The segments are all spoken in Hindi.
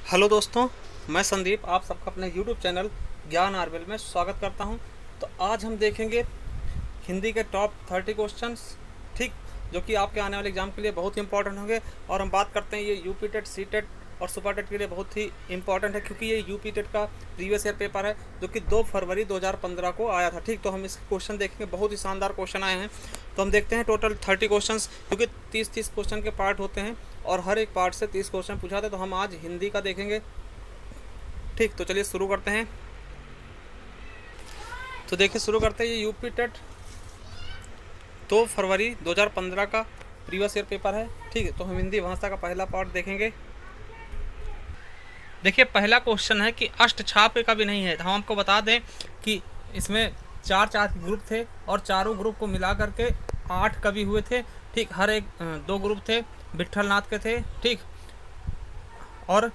हेलो दोस्तों, मैं संदीप आप सबका अपने यूट्यूब चैनल ज्ञान आरबेल में स्वागत करता हूं। तो आज हम देखेंगे हिंदी के टॉप 30 क्वेश्चंस, ठीक, जो कि आपके आने वाले एग्जाम के लिए बहुत ही इंपॉर्टेंट होंगे। और हम बात करते हैं ये यूपी टेट, सी टेट और सुपर टेट के लिए बहुत ही इंपॉर्टेंट है, क्योंकि ये यूपी टेट का प्रीवियस ईयर पेपर है जो कि 2 फरवरी 2015 को आया था। ठीक, तो हम इसके क्वेश्चन देखेंगे, बहुत ही शानदार क्वेश्चन आए हैं। तो हम देखते हैं टोटल 30 क्वेश्चंस, क्योंकि 30 क्वेश्चन के पार्ट होते हैं और हर एक पार्ट से 30 क्वेश्चन पूछा था। तो हम आज हिंदी का देखेंगे। ठीक, तो चलिए शुरू करते हैं। तो देखिए, शुरू करते हैं। ये यूपी टेट 2 फरवरी 2015 का प्रीवियस ईयर पेपर है। ठीक है, तो हम हिंदी भाषा का पहला पार्ट देखेंगे। देखिए, पहला क्वेश्चन है कि अष्टछाप के कवि नहीं है। हम आपको बता दें कि इसमें चार ग्रुप थे और चारों ग्रुप को मिला करके 8 कवि हुए थे। ठीक, हर एक 2 ग्रुप थे, विट्ठल नाथ के थे, ठीक, और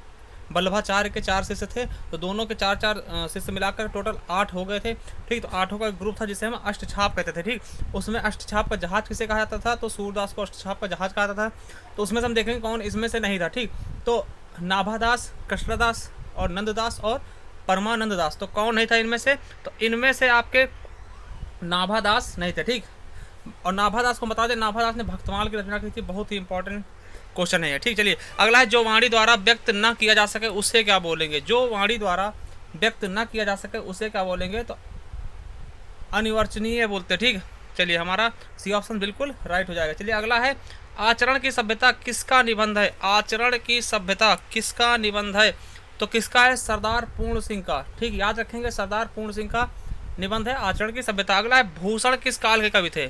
वल्लभाचार्य के 4 शिष्य थे। तो दोनों के 4 शिष्य मिलाकर टोटल 8 हो गए थे। ठीक, तो 8 का एक ग्रुप था जिसे हम अष्टछाप कहते थे। ठीक, उसमें अष्टछाप का जहाज किसे कहा जाता था? तो सूरदास को अष्टछाप का जहाज कहा जाता था। तो उसमें से हम देखेंगे कौन इसमें से नहीं था। ठीक, तो नाभादास, कृष्णदास और नंददास और परमानंद दास, तो कौन नहीं था इनमें से? तो इनमें से आपके नाभादास नहीं थे। ठीक, और नाभादास को बता दें, नाभादास ने भक्तमाल की रचना की थी। बहुत ही इंपॉर्टेंट क्वेश्चन है ये। ठीक, चलिए अगला है, जो वाणी द्वारा व्यक्त न किया जा सके उसे क्या बोलेंगे? जो वाणी द्वारा व्यक्त न किया जा सके उसे क्या बोलेंगे? तो अनिवर्चनीय बोलते। ठीक, चलिए हमारा सी ऑप्शन बिल्कुल राइट हो जाएगा। चलिए अगला है, आचरण की सभ्यता किसका निबंध है? आचरण की सभ्यता किसका निबंध है? तो किसका है? सरदार पूर्ण सिंह का। ठीक, याद रखेंगे, सरदार पूर्ण सिंह का निबंध है आचरण की सभ्यता। अगला है, भूषण किस काल के कवि थे?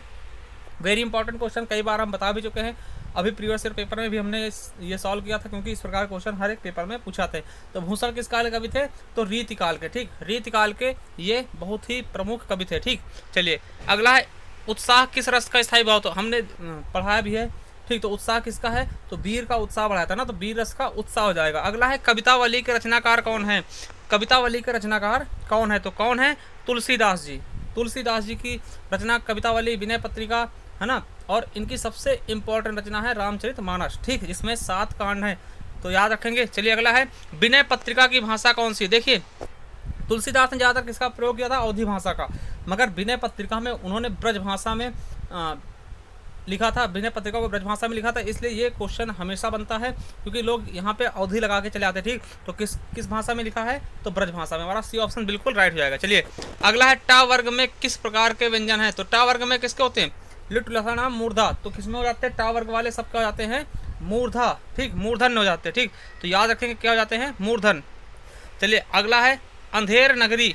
वेरी इंपॉर्टेंट क्वेश्चन, कई बार हम बता भी चुके हैं। अभी प्रीवियस ईयर पेपर में भी हमने ये सॉल्व किया था, क्योंकि इस प्रकार क्वेश्चन हर एक पेपर में पूछा थे। तो भूषण किस काल के कवि थे? तो रीतिकाल के। ठीक, रीतिकाल के ये बहुत ही प्रमुख कवि थे। ठीक, चलिए अगला है, उत्साह किस रस का स्थायी भाव? तो हमने पढ़ाया भी है। ठीक, तो उत्साह किसका है? तो वीर का उत्साह बढ़ाया था ना, तो वीर रस का उत्साह हो जाएगा। अगला है, कवितावली के रचनाकार कौन है? कवितावली के रचनाकार कौन है? तो कौन है? तुलसीदास जी। तुलसीदास जी की रचना कवितावली, विनय पत्रिका, है ना, और इनकी सबसे इंपॉर्टेंट रचना है रामचरितमानस। ठीक, जिसमें 7 कांड हैं, तो याद रखेंगे। चलिए अगला है, विनय पत्रिका की भाषा कौन सी? देखिए, तुलसीदास ने ज़्यादातर किसका प्रयोग किया था? अवधी भाषा का, मगर विनय पत्रिका में उन्होंने ब्रज भाषा में लिखा था। विनय पत्रिका को ब्रज भाषा में लिखा था, इसलिए ये क्वेश्चन हमेशा बनता है, क्योंकि लोग यहाँ पे अवधि लगा के चले आते। ठीक, तो किस भाषा में लिखा है? तो ब्रज भाषा में। हमारा सी ऑप्शन बिल्कुल राइट हो जाएगा। चलिए अगला है, टा वर्ग में किस प्रकार के व्यंजन है? तो टा वर्ग में किसके होते हैं? लिट लसाना मूर्धा, तो किसमें हो जाते हैं? टा वर्ग वाले सब क्या हो जाते हैं? मूर्धा। ठीक, मूर्धन हो जाते हैं। ठीक, तो याद रखेंगे क्या हो जाते हैं? मूर्धन। चलिए अगला है, अंधेर नगरी।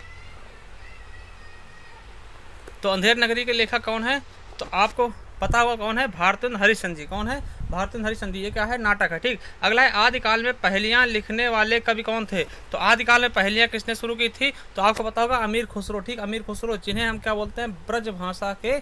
तो अंधेर नगरी के लेखक कौन है? तो आपको पता होगा कौन है? भारतेंद्र हरिश्चंद्र जी। कौन है? भारतेंद्र हरिश्चंद्र जी। ये क्या है? नाटक है। ठीक, अगला है, आदिकाल में पहेलियां लिखने वाले कवि कौन थे? तो आदिकाल में पहेलियां किसने शुरू की थी? तो आपको पता होगा अमीर खुसरो। ठीक, अमीर खुसरो, जिन्हें हम क्या बोलते हैं? ब्रज भाषा के,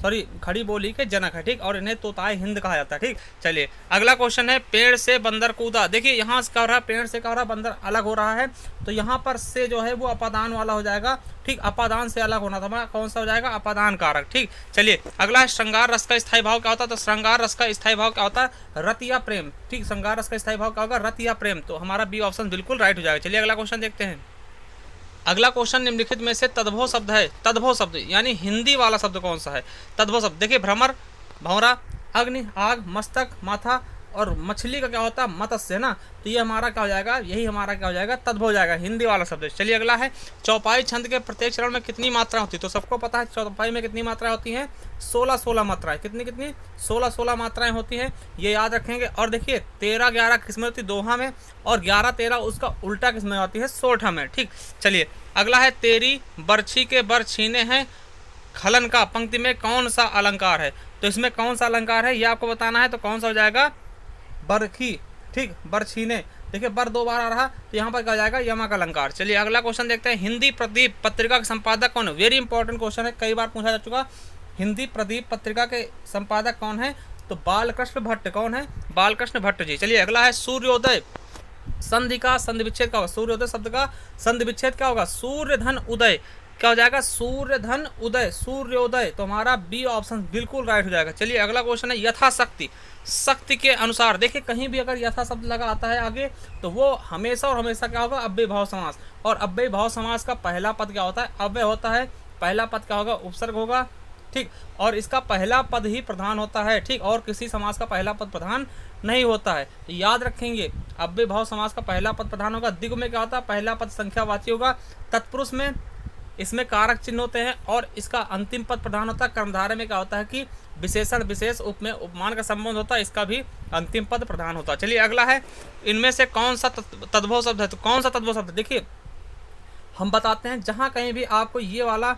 सॉरी, खड़ी बोली के जनक है। ठीक, और इन्हें तोताए हिंद कहा जाता है। ठीक, चलिए अगला क्वेश्चन है, पेड़ से बंदर कूदा। देखिए यहाँ से क्या हो रहा है? पेड़ से क्या हो रहा है? बंदर अलग हो रहा है, तो यहाँ पर से जो है वो अपादान वाला हो जाएगा। ठीक, अपादान से अलग होना था हमारा, कौन सा हो जाएगा? अपादान कारक। ठीक, चलिए अगला है, श्रृंगार रस का स्थायी भाव क्या होता है? तो श्रृंगार रस का स्थायी भाव क्या होता है? रति या प्रेम। ठीक, श्रृंगार रस का स्थायी भाव क्या होगा? रति या प्रेम। तो हमारा बी ऑप्शन बिल्कुल राइट हो जाएगा। चलिए अगला क्वेश्चन देखते हैं। अगला क्वेश्चन, निम्नलिखित में से तद्भव शब्द है। तद्भव शब्द यानी हिंदी वाला शब्द कौन सा है? तद्भव शब्द देखिए, भ्रमर, भंवरा, अग्नि, आग, मस्तक, माथा, और मछली का क्या होता है? मत्स्य, है ना, तो ये हमारा क्या हो जाएगा? यही हमारा क्या हो जाएगा? तद्भव हो जाएगा, हिंदी वाला शब्द। चलिए अगला है, चौपाई छंद के प्रत्येक चरण में कितनी मात्रा होती है? तो सबको पता है चौपाई में कितनी मात्राएं होती हैं? 16 मात्राएं। कितनी 16 मात्राएं होती हैं, ये याद रखेंगे। और देखिए 13-11 किस्में होती है दोहा में, और 11-13 उसका उल्टा किस्में होती है सोठा में। ठीक, चलिए अगला है, तेरी बर्छी के बर छीने हैं खलन का, पंक्ति में कौन सा अलंकार है? तो इसमें कौन सा अलंकार है ये आपको बताना है। तो कौन सा हो जाएगा? बरखी। ठीक, बरछीने। देखिए बर 2 बार आ रहा, तो यहाँ पर क्या जाएगा? यमा का अलंकार। चलिए अगला क्वेश्चन देखते हैं, हिंदी प्रदीप पत्रिका के संपादक कौन है? वेरी इंपॉर्टेंट क्वेश्चन है, कई बार पूछा जा चुका। हिंदी प्रदीप पत्रिका के संपादक कौन है? तो बालकृष्ण भट्ट। कौन है? बालकृष्ण भट्ट जी। चलिए अगला है, सूर्योदय संधि का संधि विच्छेद क्या होगा? सूर्योदय शब्द का संधि विच्छेद क्या होगा? सूर्य धन उदय क्या हो जाएगा, सूर्य धन उदय, सूर्योदय। तो हमारा बी ऑप्शन बिल्कुल राइट हो जाएगा। चलिए अगला क्वेश्चन है यथाशक्ति, शक्ति के अनुसार। देखिए कहीं भी अगर यथा शब्द लगा आता है आगे तो वो हमेशा और हमेशा क्या होगा, अव्यय भाव समास। और अव्यय भाव समास का पहला पद क्या होता है, अव्यय होता है। पहला पद क्या होगा, उपसर्ग होगा, ठीक। और इसका पहला पद ही प्रधान होता है, ठीक। और किसी समास का पहला पद प्रधान नहीं होता है। तो याद रखेंगे अव्यय भाव समास का पहला पद प्रधान होगा। द्विगु में क्या होता है, पहला पद संख्यावाची होगा। तत्पुरुष में इसमें कारक चिन्ह होते हैं और इसका अंतिम पद प्रधान होता है। कर्मधारय में क्या होता है कि विशेषण विशेष उपमेय उपमान का संबंध होता है, इसका भी अंतिम पद प्रधान होता है। चलिए अगला है, इनमें से कौन सा तद्भव शब्द है। तो कौन सा तद्भव शब्द, देखिए हम बताते हैं जहां कहीं भी आपको ये वाला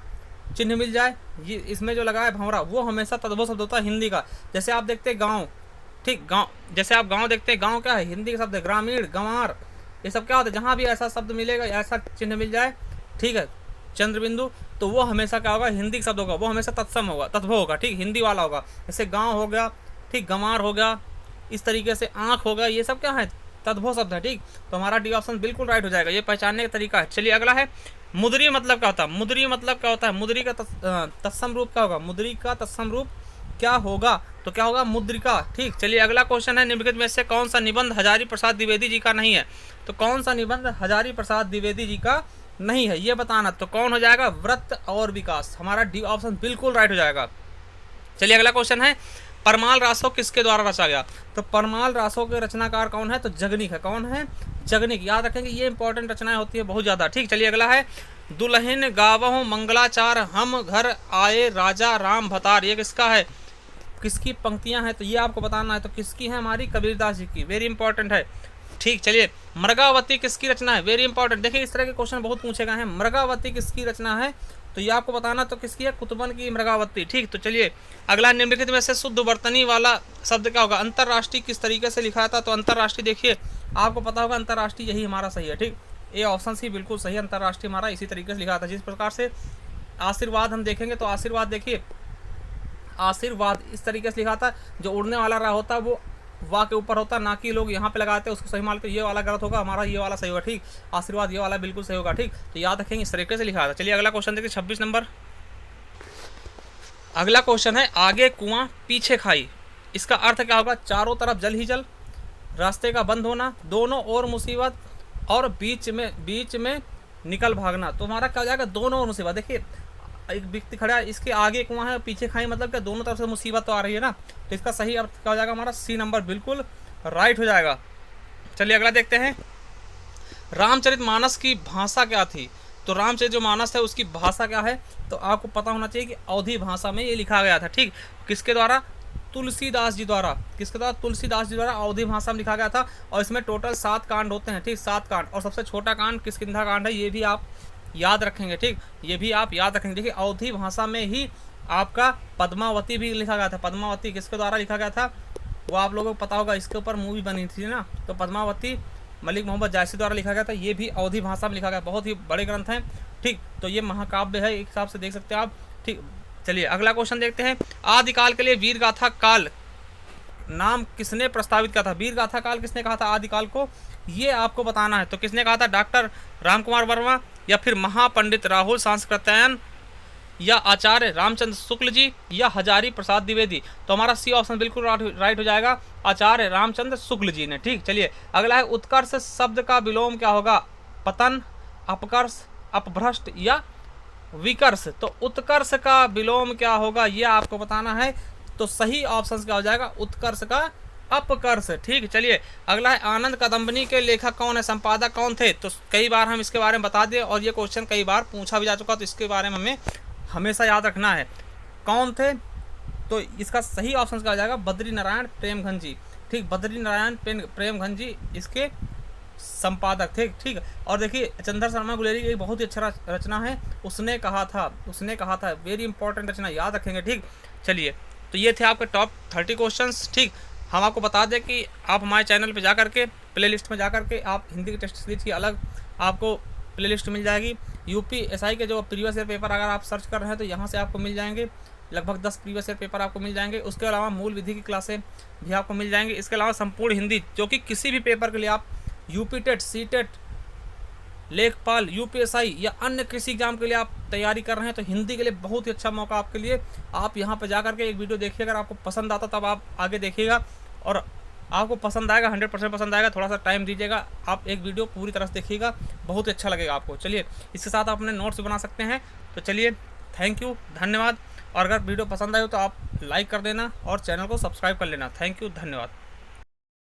चिन्ह मिल जाए, ये इसमें जो लगा है भंवरा, वो हमेशा तद्भव शब्द होता है हिंदी का। जैसे आप देखते हैं गाँव, ठीक, गाँव, जैसे आप गाँव देखते हैं, गाँव क्या है, हिंदी का शब्द है। ग्रामीण, गंवार, ये सब क्या होता है, जहाँ भी ऐसा शब्द मिलेगा, ऐसा चिन्ह मिल जाए, ठीक है, चंद्रबिंदु, तो वो हमेशा क्या होगा, हिंदी का शब्द होगा, वो हमेशा तत्सम होगा, तद्भव होगा, ठीक, हिंदी वाला होगा। जैसे गांव हो गया, ठीक, गंवार हो गया, इस तरीके से आंख हो गया, ये सब क्या है, तद्भव शब्द है, ठीक। तो हमारा डी ऑप्शन बिल्कुल राइट हो जाएगा, ये पहचानने का तरीका है। चलिए अगला है, मुद्री मतलब क्या होता है। मुद्री मतलब क्या होता है, मुद्री का तत्सम रूप क्या होगा, मुद्री का तत्सम रूप क्या होगा, तो क्या होगा, मुद्रिका, ठीक। चलिए अगला क्वेश्चन है, निम्नलिखित में से कौन सा निबंध हजारी प्रसाद द्विवेदी जी का नहीं है। तो कौन सा निबंध हजारी प्रसाद द्विवेदी जी का नहीं है, ये बताना। तो कौन हो जाएगा, व्रत और विकास। हमारा डी ऑप्शन बिल्कुल राइट हो जाएगा। चलिए अगला क्वेश्चन है, परमाल रासो किसके द्वारा रचा गया। तो परमाल रासो के रचनाकार कौन है, तो जगनिक है। कौन है, जगनिक। याद रखेंगे ये इंपॉर्टेंट रचनाएं होती है बहुत ज्यादा, ठीक। चलिए अगला है, दुल्हन गावहु मंगलाचार हम घर आए राजा राम भतार, ये किसका है, किसकी पंक्तियां हैं, तो ये आपको बताना है। तो किसकी है, हमारी कबीरदास जी की, वेरी इंपॉर्टेंट है, ठीक। चलिए मृगावती किसकी रचना है, वेरी इंपॉर्टेंट। देखिए इस तरह के क्वेश्चन बहुत पूछे गए हैं, मृगावती किसकी रचना है, तो ये आपको बताना। तो किसकी है, कुतुबन की मृगावती, ठीक। तो चलिए अगला, निम्नलिखित में से शुद्ध वर्तनी वाला शब्द क्या होगा। अंतरराष्ट्रीय किस तरीके से लिखा था, तो अंतरराष्ट्रीय देखिए आपको पता होगा, अंतरराष्ट्रीय यही हमारा सही है, ठीक। ये ऑप्शन ही बिल्कुल सही है, अंतरराष्ट्रीय हमारा इसी तरीके से लिखा था। जिस प्रकार से आशीर्वाद हम देखेंगे, तो आशीर्वाद देखिए, आशीर्वाद इस तरीके से लिखा था, जो उड़ने वाला रहा होता वो वाह के ऊपर होता, ना कि लोग यहाँ पे लगाते हैं उसको सही मान के, ये वाला गलत होगा, हमारा ये वाला सही होगा, ठीक। आशीर्वाद ये वाला बिल्कुल सही होगा, ठीक। तो याद रखेंगे इस तरीके से लिखा था। चलिए अगला क्वेश्चन देखिए 26 नंबर। अगला क्वेश्चन है, आगे कुआं पीछे खाई, इसका अर्थ क्या होगा। चारों तरफ जल ही जल, रास्ते का बंद होना, दोनों ओर मुसीबत, और बीच में निकल भागना। तो हमारा क्या हो जाएगा, दोनों ओर मुसीबत। देखिए एक व्यक्ति खड़ा है, इसके आगे कुआं है, पीछे खाई, मतलब क्या, दोनों तरफ से मुसीबत तो आ रही है ना। तो इसका सही अर्थ क्या हो जाएगा, हमारा सी नंबर बिल्कुल राइट हो जाएगा। चलिए अगला देखते हैं, रामचरितमानस की भाषा क्या थी। तो रामचरित जो मानस है उसकी भाषा क्या है, तो आपको पता होना चाहिए कि अवधी भाषा में ये लिखा गया था, ठीक। किसके द्वारा, तुलसीदास जी द्वारा। किसके द्वारा, तुलसीदास जी द्वारा अवधी भाषा में लिखा गया था। और इसमें टोटल 7 कांड होते हैं, ठीक, 7 कांड। और सबसे छोटा कांड किष्किंधा कांड है, ये भी आप याद रखेंगे, ठीक, ये भी आप याद रखेंगे। देखिए अवधी भाषा में ही आपका पद्मावती भी लिखा गया था। पद्मावती किसके द्वारा लिखा गया था, वो आप लोगों को पता होगा, इसके ऊपर मूवी बनी थी ना। तो पद्मावती मलिक मोहम्मद जायसी द्वारा लिखा गया था, ये भी अवधी भाषा में लिखा गया। बहुत ही बड़े ग्रंथ हैं, ठीक। तो ये महाकाव्य है, एक हिसाब से देख सकते हैं आप, ठीक। चलिए अगला क्वेश्चन देखते हैं, आदिकाल के लिए वीर गाथा काल नाम किसने प्रस्तावित किया था। वीर गाथा काल किसने कहा था आदिकाल को, ये आपको बताना है। तो किसने कहा था, डॉक्टर रामकुमार वर्मा, या फिर महापंडित राहुल सांस्कृत्यायन, या आचार्य रामचंद्र शुक्ल जी, या हजारी प्रसाद द्विवेदी। तो हमारा सी ऑप्शन बिल्कुल राइट हो जाएगा, आचार्य रामचंद्र शुक्ल जी ने, ठीक। चलिए अगला है, उत्कर्ष शब्द का विलोम क्या होगा, पतन, अपकर्ष, अपभ्रष्ट, या विकर्ष। तो उत्कर्ष का विलोम क्या होगा, ये आपको बताना है। तो सही ऑप्शन क्या हो जाएगा, उत्कर्ष का अपकर्ष, ठीक। चलिए अगला है, आनंद कादंबनी के लेखक कौन है, संपादक कौन थे। तो कई बार हम इसके बारे में बता दिए, और ये क्वेश्चन कई बार पूछा भी जा चुका, तो इसके बारे में हमें हमेशा याद रखना है कौन थे। तो इसका सही ऑप्शन क्या हो जाएगा, बद्री नारायण प्रेमघन जी, ठीक। बद्री नारायण प्रेमघन जी इसके संपादक थे, ठीक। और देखिए चंद्र शर्मा गुलेरी की एक बहुत ही अच्छा रचना है, उसने कहा था, वेरी इंपॉर्टेंट रचना, याद रखेंगे, ठीक। चलिए तो ये थे आपके टॉप 30 क्वेश्चंस, ठीक। हम आपको बता दें कि आप हमारे चैनल पे जा करके प्लेलिस्ट में जा करके आप हिंदी के टेस्ट सीरीज की अलग आपको प्लेलिस्ट मिल जाएगी। यूपीएसआई के जो प्रीवियस ईयर पेपर अगर आप सर्च कर रहे हैं तो यहाँ से आपको मिल जाएंगे, लगभग 10 प्रीवियस ईयर पेपर आपको मिल जाएंगे। उसके अलावा मूल विधि की क्लासें भी आपको मिल जाएंगी। इसके अलावा संपूर्ण हिंदी, जो कि किसी भी पेपर के लिए आप यूपी टेट, सी टेट, लेखपाल, यूपीएसआई या अन्य किसी एग्जाम के लिए आप तैयारी कर रहे हैं तो हिंदी के लिए बहुत ही अच्छा मौका आपके लिए। आप यहाँ पर जा करके एक वीडियो देखिए, अगर आपको पसंद आता तब आप आगे देखिएगा, और आपको पसंद आएगा, 100% पसंद आएगा। थोड़ा सा टाइम दीजिएगा, आप एक वीडियो पूरी तरह से देखिएगा, बहुत अच्छा लगेगा आपको। चलिए, इसके साथ आप अपने नोट्स बना सकते हैं। तो चलिए, थैंक यू, धन्यवाद। और अगर वीडियो पसंद आए तो आप लाइक कर देना और चैनल को सब्सक्राइब कर लेना। थैंक यू, धन्यवाद।